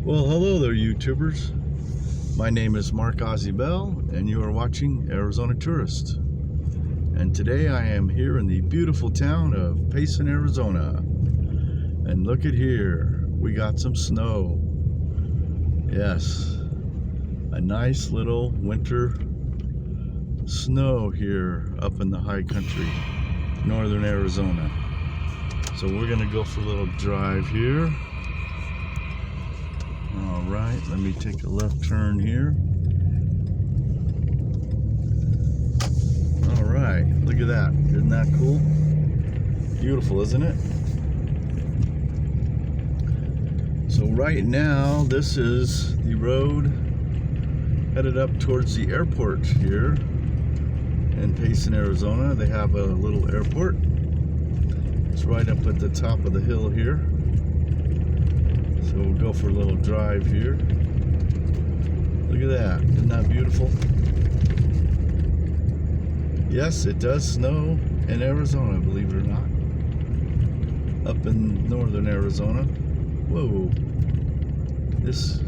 Well, hello there, YouTubers. My name is Mark Ozzie Bell, and you are watching Arizona Tourist. And today I am here in the beautiful town of Payson, Arizona. And look at here, we got some snow. Yes, a nice little winter snow here up in the high country, northern Arizona. So we're gonna go for a little drive here. All right, let me take a left turn here. All right, look at that. Isn't that cool? Beautiful, isn't it? So right now, this is the road headed up towards the airport here in Payson, Arizona. They have a little airport. It's right up at the top of the hill here. So we'll go for a little drive here. Look at that. Isn't that beautiful? Yes, it does snow in Arizona, believe it or not. Up in northern Arizona. Whoa. This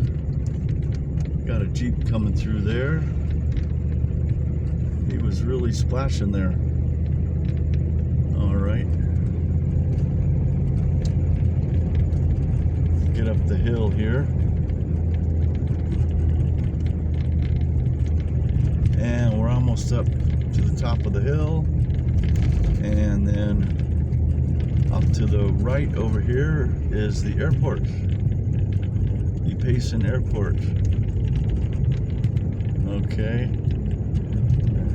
got a Jeep coming through there. He was really splashing there. All right. Get up the hill here, and we're almost up to the top of the hill, and then up to the right over here is the airport, the Payson Airport. Okay,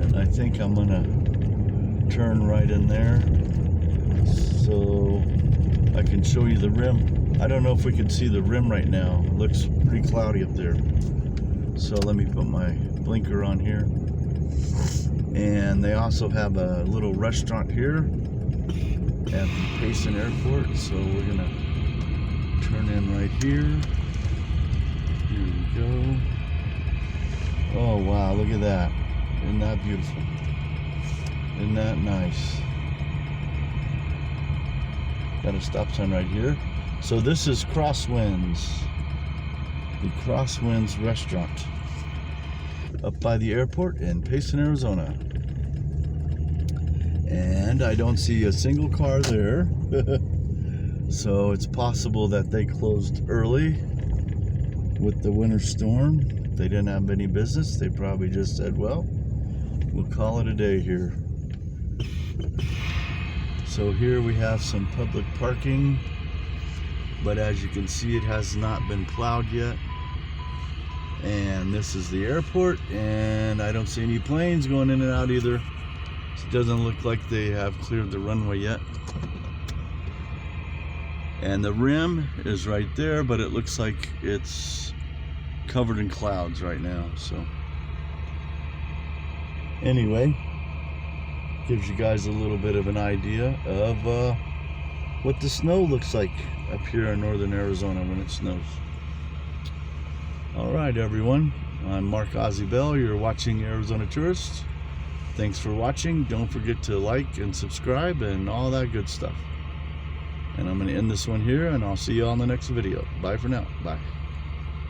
and I think I'm gonna turn right in there so I can show you the rim. I don't know if we can see the rim right now. It looks pretty cloudy up there. So let me put my blinker on here. And they also have a little restaurant here at the Payson Airport. So we're gonna turn in right here. Here we go. Oh wow, look at that. Isn't that beautiful? Isn't that nice? Got a stop sign right here. So this is Crosswinds, the Crosswinds restaurant up by the airport in Payson, Arizona. And I don't see a single car there. So it's possible that they closed early with the winter storm. They didn't have any business. They probably just said, well, we'll call it a day here. So here we have some public parking. But as you can see, it has not been plowed yet. And this is the airport, and I don't see any planes going in and out either. It doesn't look like they have cleared the runway yet. And the rim is right there, but it looks like it's covered in clouds right now. So anyway, gives you guys a little bit of an idea of what the snow looks like up here in northern Arizona when it snows. All right, everyone. I'm Mark Ozzie Bell. You're watching Arizona Tourist. Thanks for watching. Don't forget to like and subscribe and all that good stuff. And I'm going to end this one here, and I'll see you all in the next video. Bye for now. Bye.